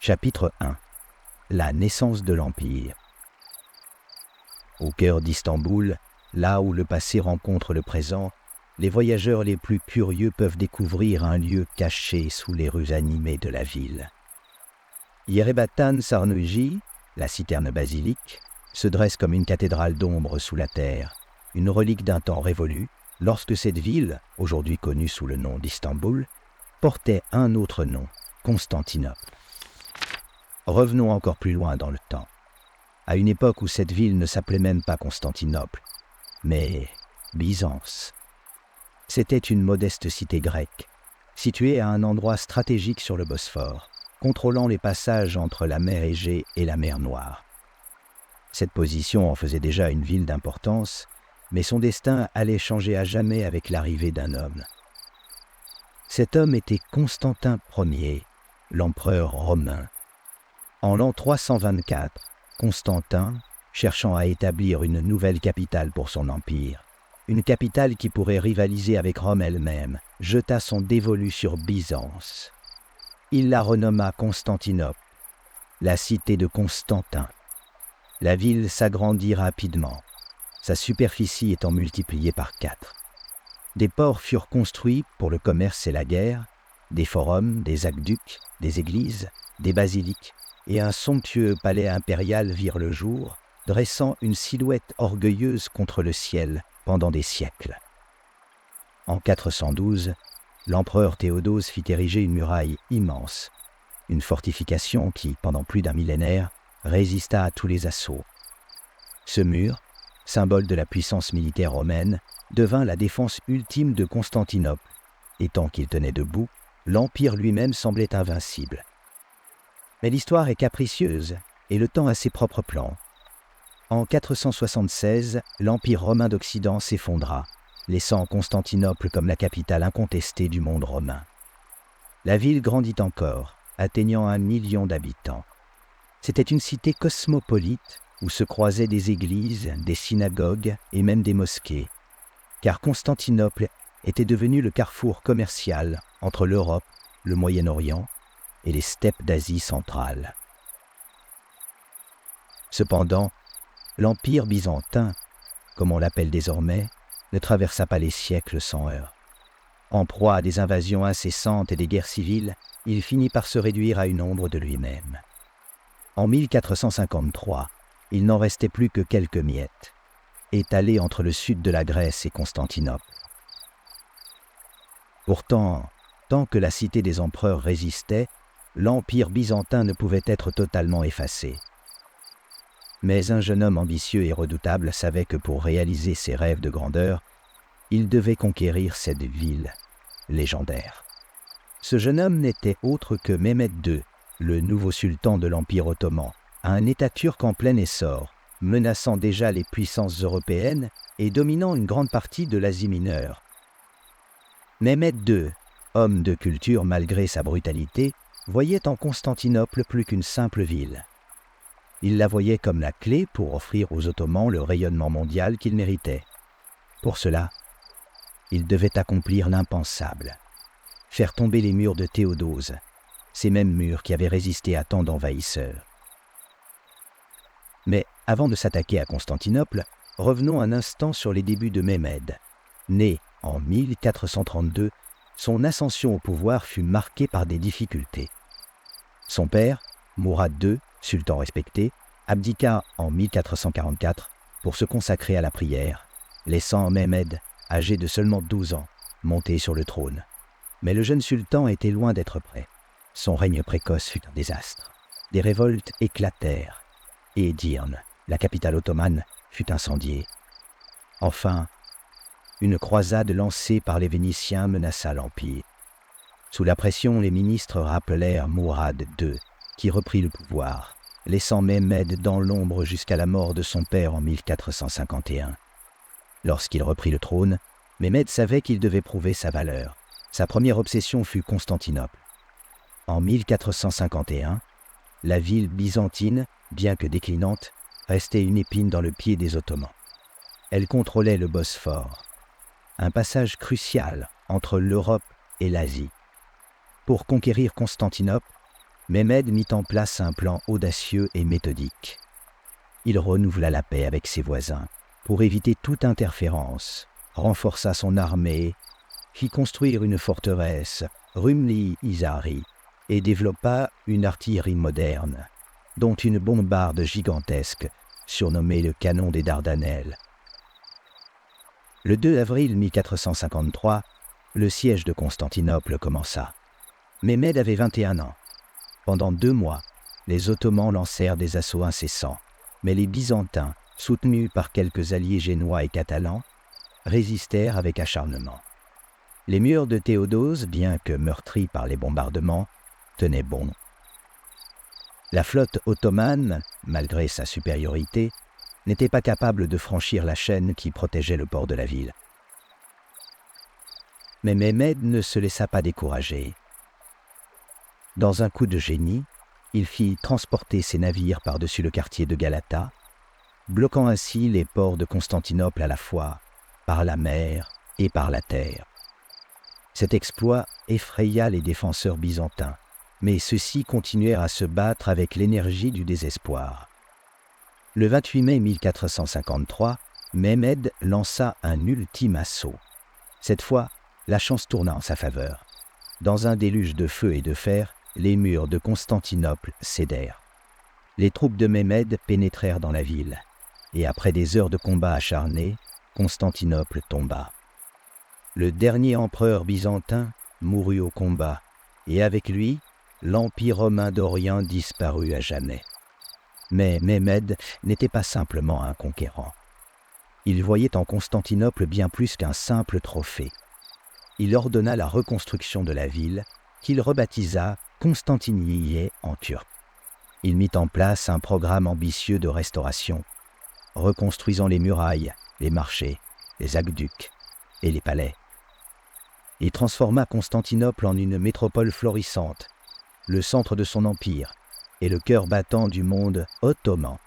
Chapitre 1. La naissance de l'Empire. Au cœur d'Istanbul, là où le passé rencontre le présent, les voyageurs les plus curieux peuvent découvrir un lieu caché sous les rues animées de la ville. Yerebatan Sarnıcı, la citerne basilique, se dresse comme une cathédrale d'ombre sous la terre, une relique d'un temps révolu, lorsque cette ville, aujourd'hui connue sous le nom d'Istanbul, portait un autre nom, Constantinople. Revenons encore plus loin dans le temps, à une époque où cette ville ne s'appelait même pas Constantinople, mais Byzance. C'était une modeste cité grecque, située à un endroit stratégique sur le Bosphore, contrôlant les passages entre la mer Égée et la mer Noire. Cette position en faisait déjà une ville d'importance, mais son destin allait changer à jamais avec l'arrivée d'un homme. Cet homme était Constantin Ier, l'empereur romain. En l'an 324, Constantin, cherchant à établir une nouvelle capitale pour son empire, une capitale qui pourrait rivaliser avec Rome elle-même, jeta son dévolu sur Byzance. Il la renomma Constantinople, la cité de Constantin. La ville s'agrandit rapidement, sa superficie étant multipliée par 4. Des ports furent construits pour le commerce et la guerre, des forums, des aqueducs, des églises, des basiliques, et un somptueux palais impérial virent le jour, dressant une silhouette orgueilleuse contre le ciel pendant des siècles. En 412, l'empereur Théodose fit ériger une muraille immense, une fortification qui, pendant plus d'un millénaire, résista à tous les assauts. Ce mur, symbole de la puissance militaire romaine, devint la défense ultime de Constantinople, et tant qu'il tenait debout, l'empire lui-même semblait invincible. Mais l'histoire est capricieuse et le temps a ses propres plans. En 476, l'Empire romain d'Occident s'effondra, laissant Constantinople comme la capitale incontestée du monde romain. La ville grandit encore, atteignant 1 million d'habitants. C'était une cité cosmopolite où se croisaient des églises, des synagogues et même des mosquées, car Constantinople était devenu le carrefour commercial entre l'Europe, le Moyen-Orient et les steppes d'Asie centrale. Cependant, l'Empire byzantin, comme on l'appelle désormais, ne traversa pas les siècles sans heurts. En proie à des invasions incessantes et des guerres civiles, il finit par se réduire à une ombre de lui-même. En 1453, il n'en restait plus que quelques miettes, étalées entre le sud de la Grèce et Constantinople. Pourtant, tant que la cité des empereurs résistait, l'Empire byzantin ne pouvait être totalement effacé. Mais un jeune homme ambitieux et redoutable savait que pour réaliser ses rêves de grandeur, il devait conquérir cette ville légendaire. Ce jeune homme n'était autre que Mehmed II, le nouveau sultan de l'Empire ottoman, un État turc en plein essor, menaçant déjà les puissances européennes et dominant une grande partie de l'Asie mineure. Mehmed II, homme de culture malgré sa brutalité, voyait en Constantinople plus qu'une simple ville. Il la voyait comme la clé pour offrir aux Ottomans le rayonnement mondial qu'ils méritaient. Pour cela, il devait accomplir l'impensable, faire tomber les murs de Théodose, ces mêmes murs qui avaient résisté à tant d'envahisseurs. Mais avant de s'attaquer à Constantinople, revenons un instant sur les débuts de Mehmed. Né en 1432, son ascension au pouvoir fut marquée par des difficultés. Son père, Mourad II, sultan respecté, abdiqua en 1444 pour se consacrer à la prière, laissant Mehmed, âgé de seulement 12 ans, monter sur le trône. Mais le jeune sultan était loin d'être prêt. Son règne précoce fut un désastre. Des révoltes éclatèrent, et Édirne, la capitale ottomane, fut incendiée. Enfin, une croisade lancée par les Vénitiens menaça l'Empire. Sous la pression, les ministres rappelèrent Mourad II, qui reprit le pouvoir, laissant Mehmed dans l'ombre jusqu'à la mort de son père en 1451. Lorsqu'il reprit le trône, Mehmed savait qu'il devait prouver sa valeur. Sa première obsession fut Constantinople. En 1451, la ville byzantine, bien que déclinante, restait une épine dans le pied des Ottomans. Elle contrôlait le Bosphore, un passage crucial entre l'Europe et l'Asie. Pour conquérir Constantinople, Mehmed mit en place un plan audacieux et méthodique. Il renouvela la paix avec ses voisins pour éviter toute interférence, renforça son armée, fit construire une forteresse, Rumli Izari, et développa une artillerie moderne, dont une bombarde gigantesque, surnommée le canon des Dardanelles. Le 2 avril 1453, le siège de Constantinople commença. Mehmed avait 21 ans. Pendant 2 mois, les Ottomans lancèrent des assauts incessants, mais les Byzantins, soutenus par quelques alliés génois et catalans, résistèrent avec acharnement. Les murs de Théodose, bien que meurtris par les bombardements, tenaient bon. La flotte ottomane, malgré sa supériorité, n'était pas capable de franchir la chaîne qui protégeait le port de la ville. Mais Mehmed ne se laissa pas décourager. Dans un coup de génie, il fit transporter ses navires par-dessus le quartier de Galata, bloquant ainsi les ports de Constantinople à la fois, par la mer et par la terre. Cet exploit effraya les défenseurs byzantins, mais ceux-ci continuèrent à se battre avec l'énergie du désespoir. Le 28 mai 1453, Mehmed lança un ultime assaut. Cette fois, la chance tourna en sa faveur. Dans un déluge de feu et de fer, les murs de Constantinople cédèrent. Les troupes de Mehmed pénétrèrent dans la ville, et après des heures de combat acharnés, Constantinople tomba. Le dernier empereur byzantin mourut au combat, et avec lui, l'Empire romain d'Orient disparut à jamais. Mais Mehmed n'était pas simplement un conquérant. Il voyait en Constantinople bien plus qu'un simple trophée. Il ordonna la reconstruction de la ville, qu'il rebaptisa Constantiniye en turc. Il mit en place un programme ambitieux de restauration, reconstruisant les murailles, les marchés, les aqueducs et les palais. Il transforma Constantinople en une métropole florissante, le centre de son empire et le cœur battant du monde ottoman.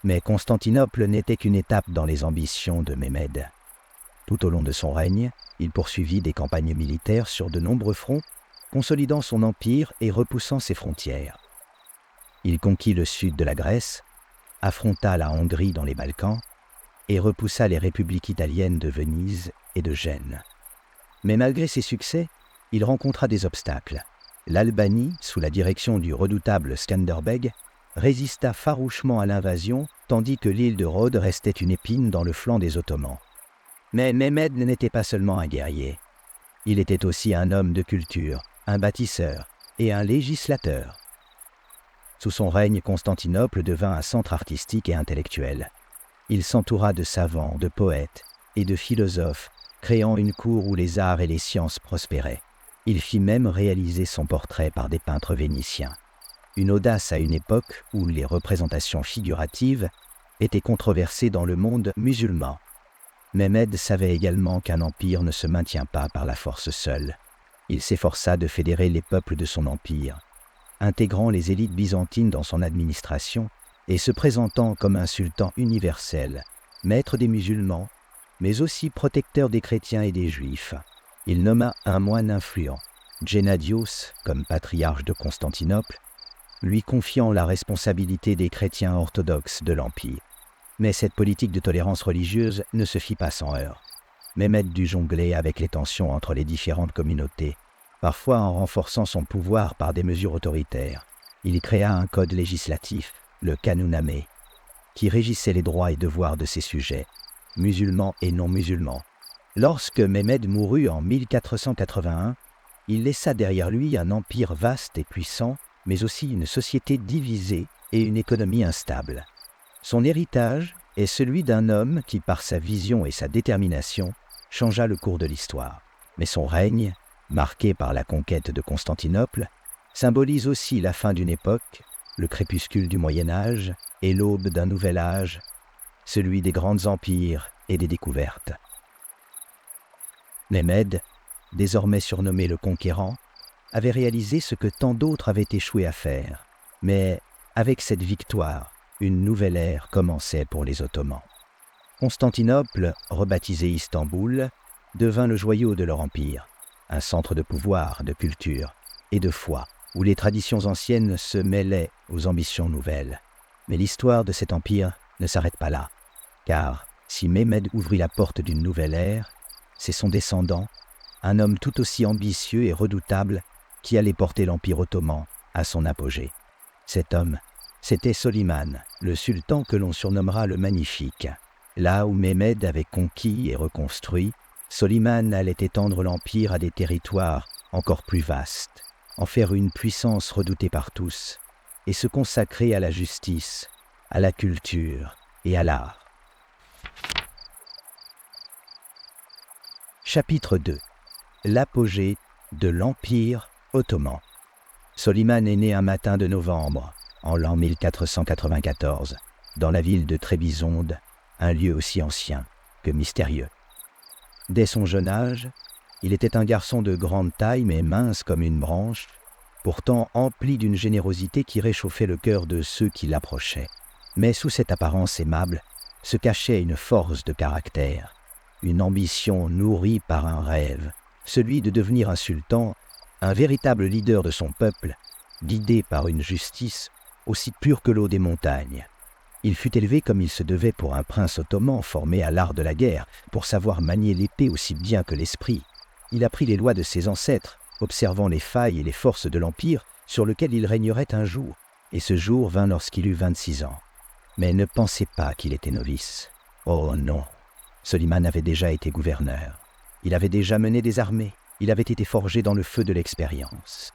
Mais Constantinople n'était qu'une étape dans les ambitions de Mehmed. Tout au long de son règne, il poursuivit des campagnes militaires sur de nombreux fronts, consolidant son empire et repoussant ses frontières. Il conquit le sud de la Grèce, affronta la Hongrie dans les Balkans et repoussa les républiques italiennes de Venise et de Gênes. Mais malgré ses succès, il rencontra des obstacles. L'Albanie, sous la direction du redoutable Skanderbeg, résista farouchement à l'invasion, tandis que l'île de Rhodes restait une épine dans le flanc des Ottomans. Mais Mehmed n'était pas seulement un guerrier. Il était aussi un homme de culture, un bâtisseur et un législateur. Sous son règne, Constantinople devint un centre artistique et intellectuel. Il s'entoura de savants, de poètes et de philosophes, créant une cour où les arts et les sciences prospéraient. Il fit même réaliser son portrait par des peintres vénitiens. Une audace à une époque où les représentations figuratives étaient controversées dans le monde musulman. Mehmed savait également qu'un empire ne se maintient pas par la force seule. Il s'efforça de fédérer les peuples de son empire, intégrant les élites byzantines dans son administration et se présentant comme un sultan universel, maître des musulmans, mais aussi protecteur des chrétiens et des juifs. Il nomma un moine influent, Gennadios, comme patriarche de Constantinople, lui confiant la responsabilité des chrétiens orthodoxes de l'Empire. Mais cette politique de tolérance religieuse ne se fit pas sans heurts. Mehmed dut jongler avec les tensions entre les différentes communautés, parfois en renforçant son pouvoir par des mesures autoritaires. Il créa un code législatif, le Kanunamé, qui régissait les droits et devoirs de ses sujets, musulmans et non musulmans. Lorsque Mehmed mourut en 1481, il laissa derrière lui un empire vaste et puissant, mais aussi une société divisée et une économie instable. Son héritage est celui d'un homme qui, par sa vision et sa détermination, changea le cours de l'histoire. Mais son règne, marqué par la conquête de Constantinople, symbolise aussi la fin d'une époque, le crépuscule du Moyen-Âge et l'aube d'un nouvel âge, celui des grands empires et des découvertes. Mehmed, désormais surnommé le Conquérant, avait réalisé ce que tant d'autres avaient échoué à faire. Mais avec cette victoire, une nouvelle ère commençait pour les Ottomans. Constantinople, rebaptisée Istanbul, devint le joyau de leur empire, un centre de pouvoir, de culture et de foi. où les traditions anciennes se mêlaient aux ambitions nouvelles. Mais l'histoire de cet empire ne s'arrête pas là, car si Mehmed ouvrit la porte d'une nouvelle ère, c'est son descendant, un homme tout aussi ambitieux et redoutable, qui allait porter l'Empire ottoman à son apogée. Cet homme, c'était Soliman, le sultan que l'on surnommera le Magnifique. Là où Mehmed avait conquis et reconstruit, Soliman allait étendre l'Empire à des territoires encore plus vastes, en faire une puissance redoutée par tous, et se consacrer à la justice, à la culture et à l'art. Chapitre 2. L'apogée de l'Empire ottoman. Soliman est né un matin de novembre, en l'an 1494, dans la ville de Trébizonde, un lieu aussi ancien que mystérieux. Dès son jeune âge, il était un garçon de grande taille mais mince comme une branche, pourtant empli d'une générosité qui réchauffait le cœur de ceux qui l'approchaient. Mais sous cette apparence aimable se cachait une force de caractère, une ambition nourrie par un rêve, celui de devenir un sultan, un véritable leader de son peuple, guidé par une justice aussi pure que l'eau des montagnes. Il fut élevé comme il se devait pour un prince ottoman formé à l'art de la guerre, pour savoir manier l'épée aussi bien que l'esprit. Il apprit les lois de ses ancêtres, observant les failles et les forces de l'Empire sur lequel il régnerait un jour, et ce jour vint lorsqu'il eut 26 ans. Mais ne pensez pas qu'il était novice. Oh non, Soliman avait déjà été gouverneur. Il avait déjà mené des armées, il avait été forgé dans le feu de l'expérience.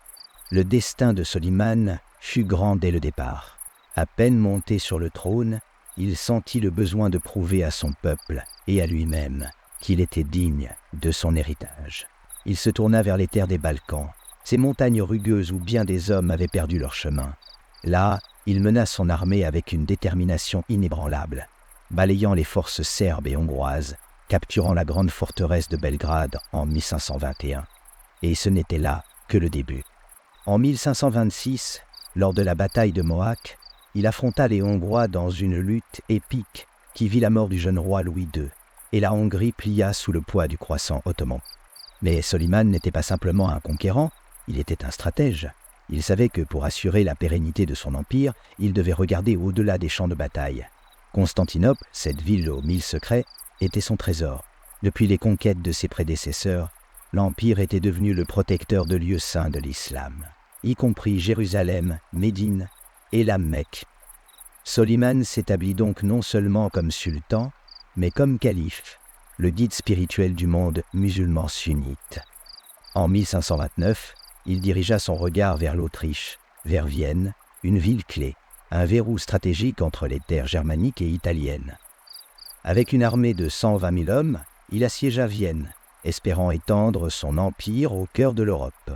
Le destin de Soliman fut grand dès le départ. À peine monté sur le trône, il sentit le besoin de prouver à son peuple et à lui-même qu'il était digne de son héritage. Il se tourna vers les terres des Balkans, ces montagnes rugueuses où bien des hommes avaient perdu leur chemin. Là, il mena son armée avec une détermination inébranlable, balayant les forces serbes et hongroises, capturant la grande forteresse de Belgrade en 1521. Et ce n'était là que le début. En 1526, lors de la bataille de Mohacs, il affronta les Hongrois dans une lutte épique qui vit la mort du jeune roi Louis II, et la Hongrie plia sous le poids du croissant ottoman. Mais Soliman n'était pas simplement un conquérant, il était un stratège. Il savait que pour assurer la pérennité de son empire, il devait regarder au-delà des champs de bataille. Constantinople, cette ville aux 1000 secrets, était son trésor. Depuis les conquêtes de ses prédécesseurs, l'Empire était devenu le protecteur de lieux saints de l'islam, y compris Jérusalem, Médine et la Mecque. Soliman s'établit donc non seulement comme sultan, mais comme calife, le guide spirituel du monde musulman sunnite. En 1529, il dirigea son regard vers l'Autriche, vers Vienne, une ville clé, un verrou stratégique entre les terres germaniques et italiennes. Avec une armée de 120 000 hommes, il assiégea Vienne, espérant étendre son empire au cœur de l'Europe.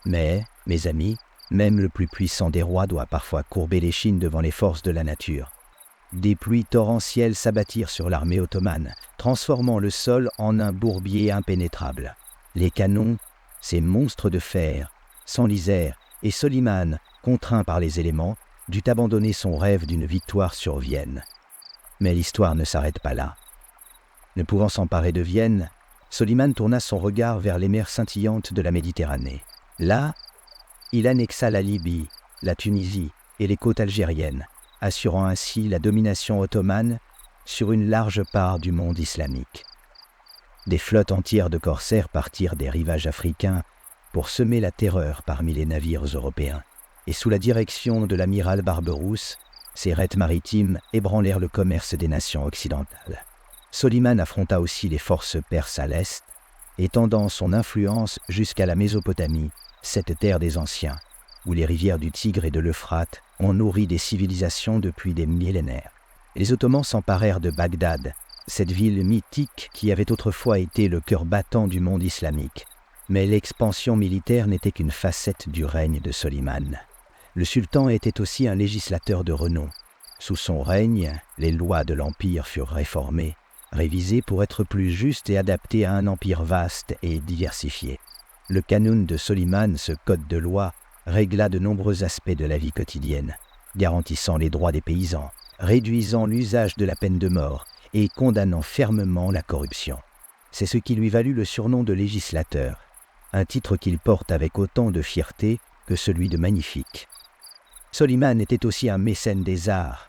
Mais, mes amis, même le plus puissant des rois doit parfois courber l'échine devant les forces de la nature. Des pluies torrentielles s'abattirent sur l'armée ottomane, transformant le sol en un bourbier impénétrable. Les canons, ces monstres de fer, s'enlisèrent et Soliman, contraint par les éléments, dut abandonner son rêve d'une victoire sur Vienne. Mais l'histoire ne s'arrête pas là. Ne pouvant s'emparer de Vienne, Soliman tourna son regard vers les mers scintillantes de la Méditerranée. Là, il annexa la Libye, la Tunisie et les côtes algériennes, assurant ainsi la domination ottomane sur une large part du monde islamique. Des flottes entières de corsaires partirent des rivages africains pour semer la terreur parmi les navires européens, et sous la direction de l'amiral Barberousse, ces raids maritimes ébranlèrent le commerce des nations occidentales. Soliman affronta aussi les forces perses à l'est, étendant son influence jusqu'à la Mésopotamie, cette terre des anciens, où les rivières du Tigre et de l'Euphrate ont nourri des civilisations depuis des millénaires. Les Ottomans s'emparèrent de Bagdad, cette ville mythique qui avait autrefois été le cœur battant du monde islamique. Mais l'expansion militaire n'était qu'une facette du règne de Soliman. Le sultan était aussi un législateur de renom. Sous son règne, les lois de l'Empire furent réformées, révisées pour être plus justes et adaptées à un empire vaste et diversifié. Le Qanun de Soliman, ce code de loi, régla de nombreux aspects de la vie quotidienne, garantissant les droits des paysans, réduisant l'usage de la peine de mort et condamnant fermement la corruption. C'est ce qui lui valut le surnom de législateur, un titre qu'il porte avec autant de fierté que celui de magnifique. Soliman était aussi un mécène des arts.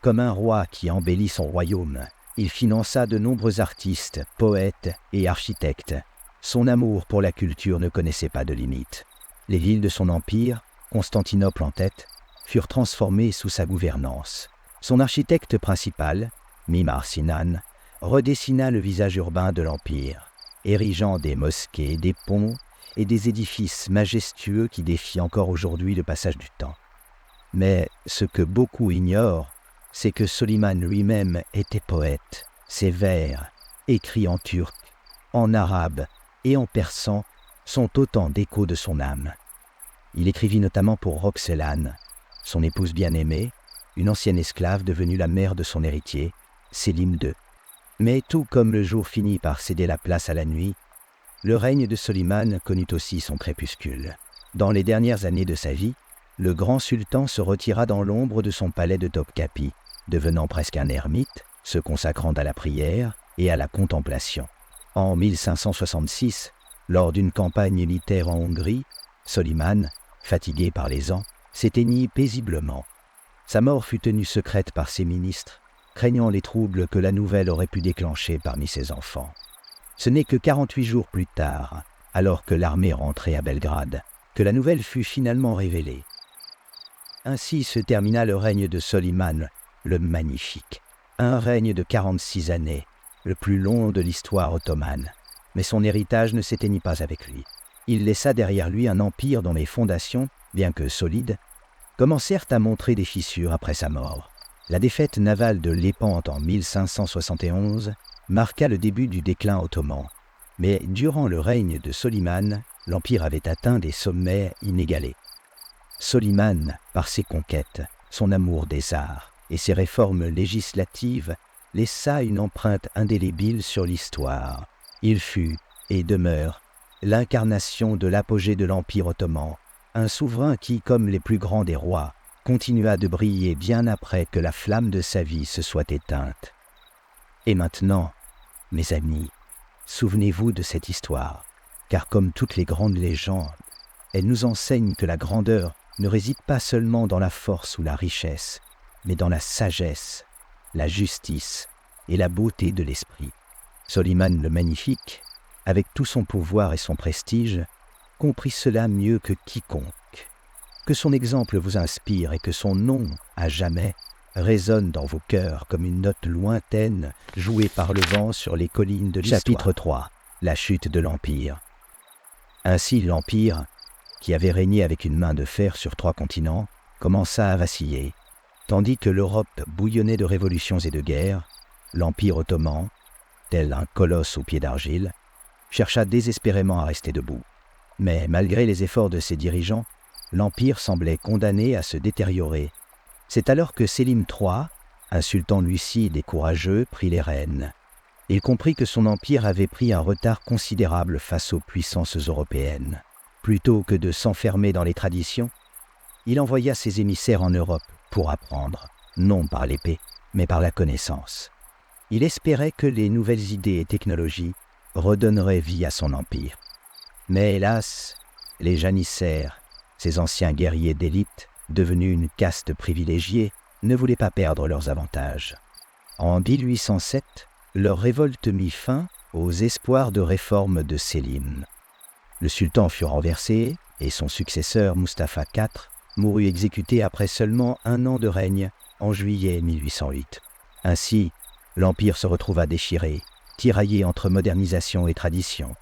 Comme un roi qui embellit son royaume, il finança de nombreux artistes, poètes et architectes. Son amour pour la culture ne connaissait pas de limite. Les villes de son empire, Constantinople en tête, furent transformées sous sa gouvernance. Son architecte principal, Mimar Sinan, redessina le visage urbain de l'empire, érigeant des mosquées, des ponts et des édifices majestueux qui défient encore aujourd'hui le passage du temps. Mais ce que beaucoup ignorent, c'est que Soliman lui-même était poète. Ses vers, écrits en turc, en arabe et en persan, sont autant d'échos de son âme. Il écrivit notamment pour Roxelane, son épouse bien-aimée, une ancienne esclave devenue la mère de son héritier, Sélim II. Mais tout comme le jour finit par céder la place à la nuit, le règne de Soliman connut aussi son crépuscule. Dans les dernières années de sa vie, le grand sultan se retira dans l'ombre de son palais de Topkapi, devenant presque un ermite, se consacrant à la prière et à la contemplation. En 1566, lors d'une campagne militaire en Hongrie, Soliman, fatigué par les ans, s'éteignit paisiblement. Sa mort fut tenue secrète par ses ministres, craignant les troubles que la nouvelle aurait pu déclencher parmi ses enfants. Ce n'est que 48 jours plus tard, alors que l'armée rentrait à Belgrade, que la nouvelle fut finalement révélée. Ainsi se termina le règne de Soliman, le Magnifique. Un règne de 46 années, le plus long de l'histoire ottomane. Mais son héritage ne s'éteignit pas avec lui. Il laissa derrière lui un empire dont les fondations, bien que solides, commencèrent à montrer des fissures après sa mort. La défaite navale de Lépante en 1571 marqua le début du déclin ottoman. Mais durant le règne de Soliman, l'empire avait atteint des sommets inégalés. Soliman, par ses conquêtes, son amour des arts et ses réformes législatives, laissa une empreinte indélébile sur l'histoire. Il fut, et demeure, l'incarnation de l'apogée de l'Empire ottoman, un souverain qui, comme les plus grands des rois, continua de briller bien après que la flamme de sa vie se soit éteinte. Et maintenant, mes amis, souvenez-vous de cette histoire, car comme toutes les grandes légendes, elle nous enseigne que la grandeur ne réside pas seulement dans la force ou la richesse, mais dans la sagesse, la justice et la beauté de l'esprit. Soliman le Magnifique, avec tout son pouvoir et son prestige, comprit cela mieux que quiconque. Que son exemple vous inspire et que son nom, à jamais, résonne dans vos cœurs comme une note lointaine jouée par le vent sur les collines de l'histoire. Chapitre 3. La chute de l'Empire. Ainsi l'Empire, qui avait régné avec une main de fer sur 3 continents, commença à vaciller. Tandis que l'Europe bouillonnait de révolutions et de guerres, l'Empire ottoman, tel un colosse aux pieds d'argile, chercha désespérément à rester debout. Mais malgré les efforts de ses dirigeants, l'Empire semblait condamné à se détériorer. C'est alors que Sélim III, un sultan lucide et courageux, prit les rênes. Il comprit que son empire avait pris un retard considérable face aux puissances européennes. Plutôt que de s'enfermer dans les traditions, il envoya ses émissaires en Europe pour apprendre, non par l'épée, mais par la connaissance. Il espérait que les nouvelles idées et technologies redonneraient vie à son empire. Mais hélas, les janissaires, ces anciens guerriers d'élite, devenus une caste privilégiée, ne voulaient pas perdre leurs avantages. En 1807, leur révolte mit fin aux espoirs de réforme de Sélim. Le sultan fut renversé et son successeur Mustapha IV mourut exécuté après seulement 1 an de règne en juillet 1808. Ainsi, l'empire se retrouva déchiré, tiraillé entre modernisation et tradition.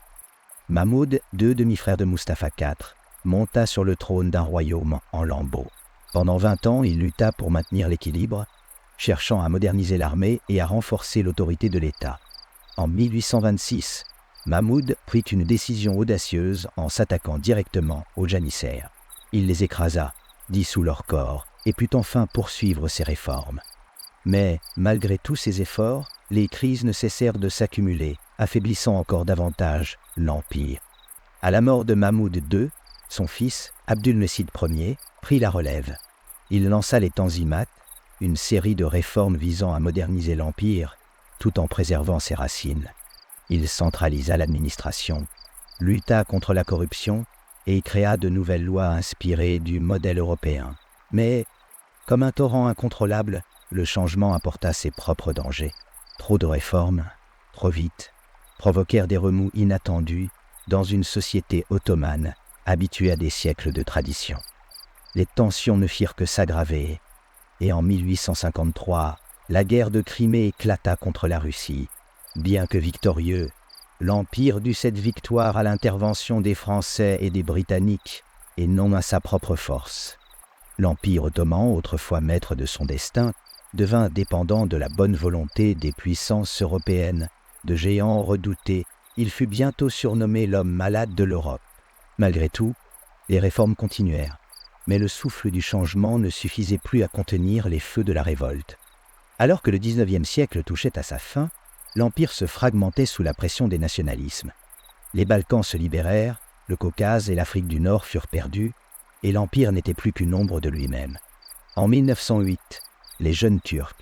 Mahmoud, 2 demi-frères de Mustapha IV, monta sur le trône d'un royaume en lambeaux. Pendant 20 ans, il lutta pour maintenir l'équilibre, cherchant à moderniser l'armée et à renforcer l'autorité de l'État. En 1826, Mahmoud prit une décision audacieuse en s'attaquant directement aux janissaires. Il les écrasa, dissout leur corps et put enfin poursuivre ses réformes. Mais, malgré tous ces efforts, les crises ne cessèrent de s'accumuler, affaiblissant encore davantage l'Empire. À la mort de Mahmoud II, son fils, Abdülmecid Ier, prit la relève. Il lança les Tanzimat, une série de réformes visant à moderniser l'Empire, tout en préservant ses racines. Il centralisa l'administration, lutta contre la corruption et y créa de nouvelles lois inspirées du modèle européen. Mais, comme un torrent incontrôlable, le changement apporta ses propres dangers. Trop de réformes, trop vite, provoquèrent des remous inattendus dans une société ottomane habituée à des siècles de tradition. Les tensions ne firent que s'aggraver, et en 1853, la guerre de Crimée éclata contre la Russie. Bien que victorieux, l'Empire dut cette victoire à l'intervention des Français et des Britanniques, et non à sa propre force. L'Empire ottoman, autrefois maître de son destin, devint dépendant de la bonne volonté des puissances européennes. De géant redouté, il fut bientôt surnommé l'homme malade de l'Europe. Malgré tout, les réformes continuèrent, mais le souffle du changement ne suffisait plus à contenir les feux de la révolte. Alors que le XIXe siècle touchait à sa fin, l'Empire se fragmentait sous la pression des nationalismes. Les Balkans se libérèrent, le Caucase et l'Afrique du Nord furent perdus, et l'Empire n'était plus qu'une ombre de lui-même. En 1908, les jeunes Turcs,